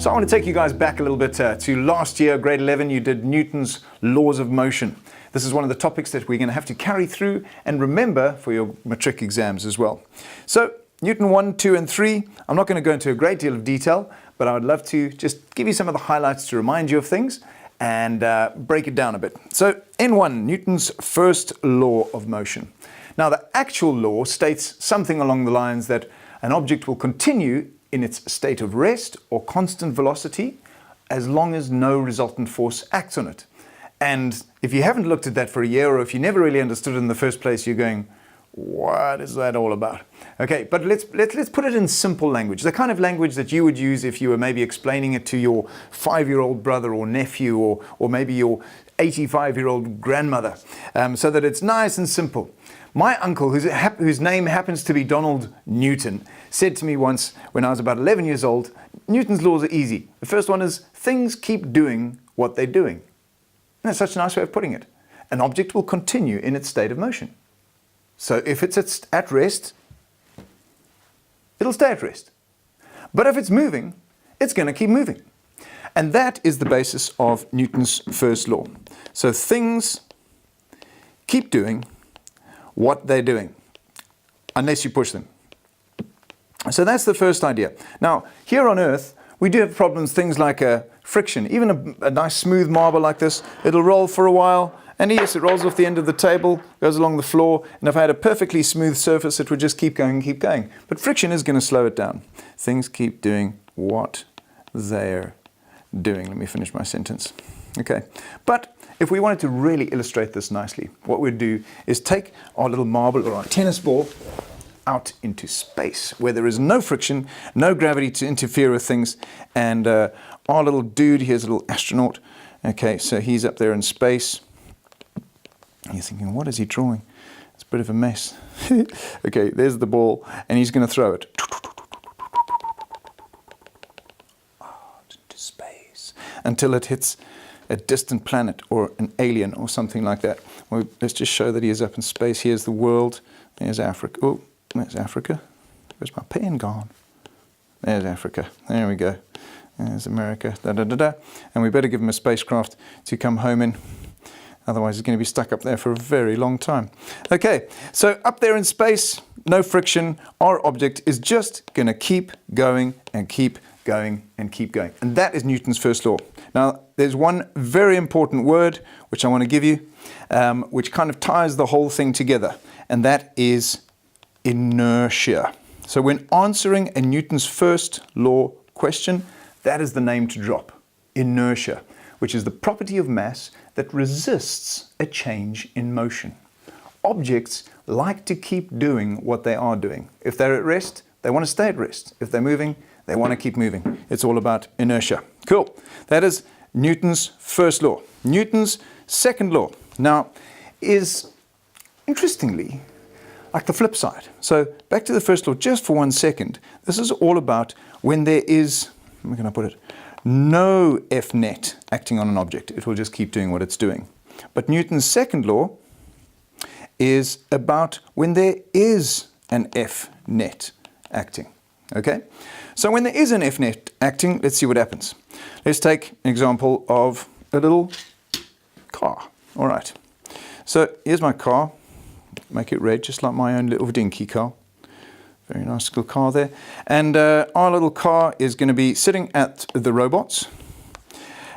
So I want to take you guys back a little bit to last year, grade 11, you did Newton's laws of motion. This is one of the topics that we're going to have to carry through and remember for your matric exams as well. So Newton 1, 2 and 3, I'm not going to go into a great deal of detail, but I would love to just give you some of the highlights to remind you of things and break it down a bit. So N1, Newton's first law of motion. Now the actual law states something along the lines that an object will continue in its state of rest or constant velocity as long as no resultant force acts on it. And if you haven't looked at that for a year, or if you never really understood it in the first place, you're going, what is that all about? Okay, but let's put it in simple language, the kind of language that you would use if you were maybe explaining it to your 5-year-old brother or nephew, or maybe your 85-year-old grandmother, so that it's nice and simple. My uncle, whose name happens to be Donald Newton, said to me once when I was about 11 years old, Newton's laws are easy. The first one is things keep doing what they're doing. And that's such a nice way of putting it. An object will continue in its state of motion. So if it's at rest, it'll stay at rest. But if it's moving, it's going to keep moving. And that is the basis of Newton's first law. So things keep doing what they're doing, unless you push them. So that's the first idea. Now, here on Earth, we do have problems, things like friction. Even a nice smooth marble like this, it'll roll for a while, and yes, it rolls off the end of the table, goes along the floor, and if I had a perfectly smooth surface, it would just keep going and keep going. But friction is going to slow it down. Things keep doing what they're doing. Let me finish my sentence. Okay, but if we wanted to really illustrate this nicely, what we'd do is take our little marble or our tennis ball out into space where there is no friction, no gravity to interfere with things, and our little dude, here's a little astronaut. Okay, so he's up there in space. You're thinking, what is he drawing? It's a bit of a mess. Okay, there's the ball, and he's going to throw it into space until it hits a distant planet or an alien or something like that. Well, let's just show that he is up in space. Here's the world. There's Africa. Oh, there's Africa. Where's my pen gone? There's Africa. There we go. There's America. Da, da, da, da. And we better give him a spacecraft to come home in. Otherwise, he's going to be stuck up there for a very long time. Okay, so up there in space, no friction. Our object is just going to keep going and keep going and keep going. And that is Newton's first law. Now, there's one very important word which I want to give you, which kind of ties the whole thing together, and that is inertia. So when answering a Newton's first law question, that is the name to drop, inertia, which is the property of mass that resists a change in motion. Objects like to keep doing what they are doing. If they're at rest, they want to stay at rest. If they're moving, they want to keep moving. It's all about inertia. Cool. That is Newton's first law. Newton's second law now is, interestingly, like the flip side. So back to the first law just for 1 second. This is all about when there is, how can I put it, no F net acting on an object. It will just keep doing what it's doing. But Newton's second law is about when there is an F net acting. Okay? So when there is an F net acting, let's see what happens. Let's take an example of a little car. All right. So here's my car. Make it red, just like my own little dinky car. Very nice little car there. And our little car is going to be sitting at the robots.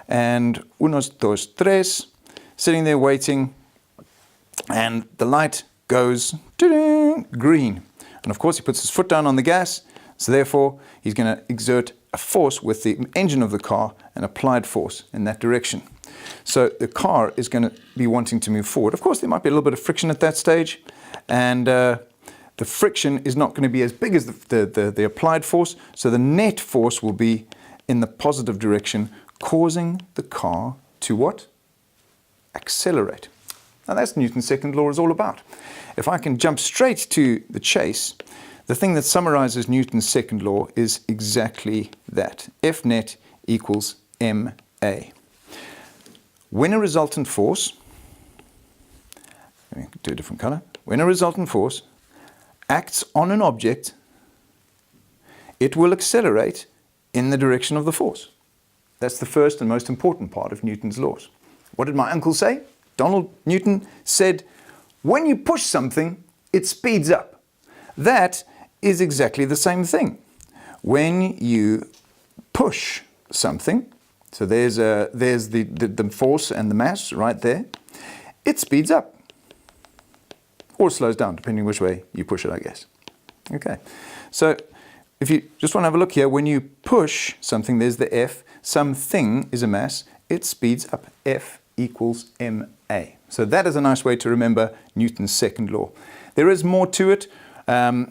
And unos, dos, tres, sitting there waiting. And the light goes green. And of course, he puts his foot down on the gas. So therefore, he's going to exert a force with the engine of the car, an applied force in that direction. So the car is going to be wanting to move forward. Of course, there might be a little bit of friction at that stage, and the friction is not going to be as big as the applied force, so the net force will be in the positive direction, causing the car to what? Accelerate. Now that's Newton's second law is all about. If I can jump straight to the chase, the thing that summarizes Newton's second law is exactly that. F net equals ma. When a resultant force, let me do a different color. When a resultant force acts on an object, it will accelerate in the direction of the force. That's the first and most important part of Newton's laws. What did my uncle say? Donald Newton said, when you push something, it speeds up. That is exactly the same thing. When you push something, so there's the force and the mass right there, it speeds up. Or slows down, depending which way you push it, I guess. Okay, so if you just want to have a look here, when you push something, there's the F, something is a mass, it speeds up. F equals ma. So that is a nice way to remember Newton's second law. There is more to it,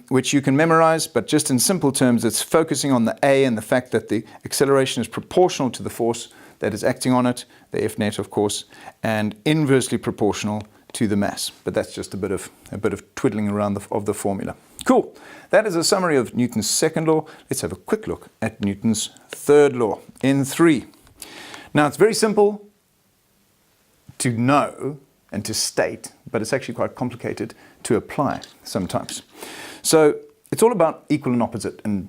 which you can memorize, but just in simple terms, it's focusing on the A and the fact that the acceleration is proportional to the force that is acting on it, the F net, of course, and inversely proportional to the mass. But that's just a bit of twiddling around of the formula. Cool. That is a summary of Newton's second law. Let's have a quick look at Newton's third law in 3. Now, it's very simple to know and to state, but it's actually quite complicated to apply sometimes. So it's all about equal and opposite and,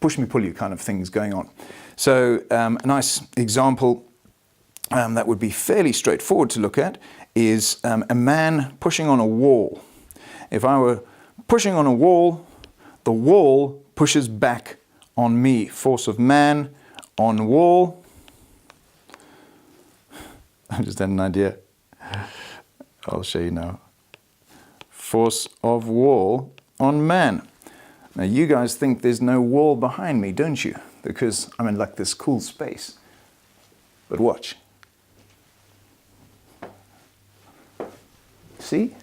push me, pull you kind of things going on. So a nice example that would be fairly straightforward to look at is a man pushing on a wall. If I were pushing on a wall, the wall pushes back on me. Force of man on wall. I just had an idea. I'll show you now. Force of wall on man. Now you guys think there's no wall behind me, don't you? Because I'm in like this cool space. But watch. See?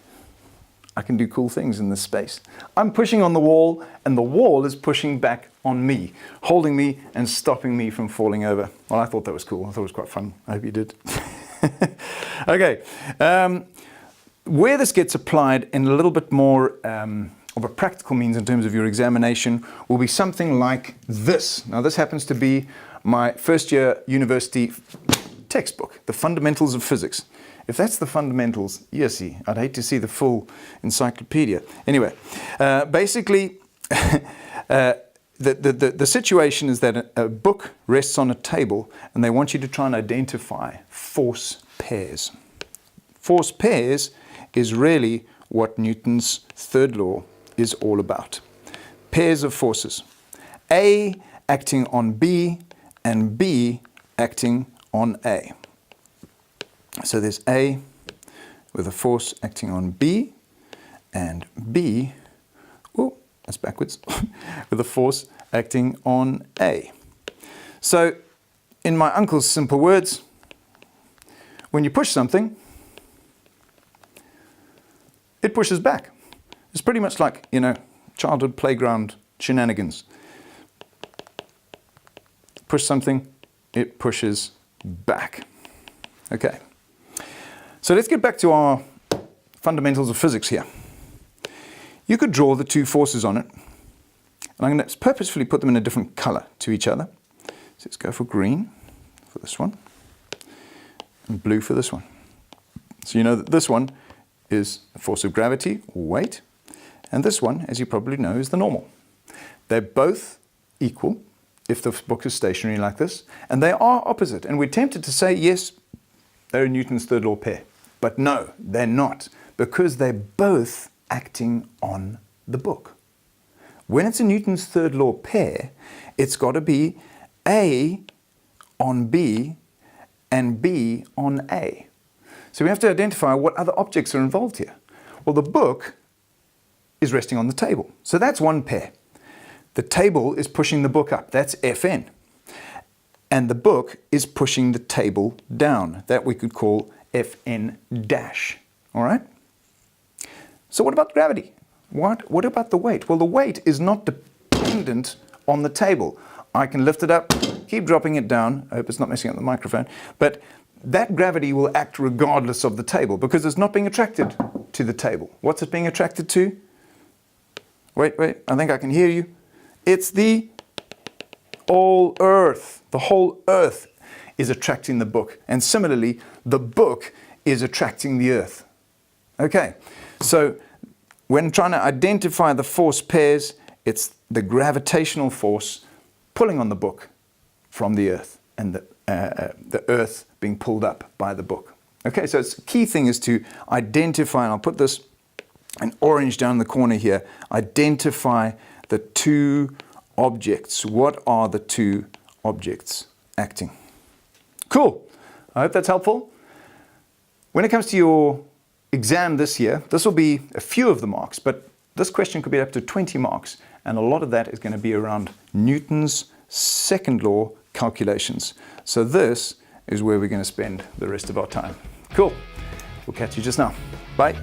I can do cool things in this space. I'm pushing on the wall and the wall is pushing back on me, holding me and stopping me from falling over. Well, I thought that was cool. I thought it was quite fun. I hope you did. Okay. Where this gets applied in a little bit more of a practical means in terms of your examination will be something like this. Now, this happens to be my first year university textbook, The Fundamentals of Physics. If that's the fundamentals, yes, I'd hate to see the full encyclopedia. Anyway, basically, the situation is that a book rests on a table and they want you to try and identify force pairs. Force pairs is really what Newton's third law is all about. Pairs of forces. A acting on B and B acting on A. So there's A with a force acting on B and B, oh, that's backwards, with a force acting on A. So in my uncle's simple words, when you push something, it pushes back. It's pretty much like, childhood playground shenanigans. Push something, it pushes back. Okay. So let's get back to our fundamentals of physics here. You could draw the two forces on it. And I'm going to purposefully put them in a different color to each other. So let's go for green for this one and blue for this one. So you know that this one is the force of gravity, or weight, and this one, as you probably know, is the normal. They're both equal if the book is stationary like this, and they are opposite. And we're tempted to say, yes, they're Newton's third law pair. But no, they're not, because they're both acting on the book. When it's a Newton's third law pair, it's got to be A on B and B on A. So we have to identify what other objects are involved here. Well, the book is resting on the table. So that's one pair. The table is pushing the book up. That's Fn. And the book is pushing the table down. That we could call Fn dash. All right? So what about gravity? What about the weight? Well, the weight is not dependent on the table. I can lift it up, keep dropping it down. I hope it's not messing up the microphone. But that gravity will act regardless of the table because it's not being attracted to the table. What's it being attracted to? Wait, I think I can hear you. It's the all earth. The whole earth is attracting the book. And similarly, the book is attracting the earth. Okay, so when trying to identify the force pairs, it's the gravitational force pulling on the book from the earth. and the earth being pulled up by the book. Okay, so the key thing is to identify, and I'll put this in orange down in the corner here, identify the two objects. What are the two objects acting? Cool. I hope that's helpful. When it comes to your exam this year, this will be a few of the marks, but this question could be up to 20 marks, and a lot of that is going to be around Newton's second law calculations. So this is where we're going to spend the rest of our time. Cool. We'll catch you just now. Bye.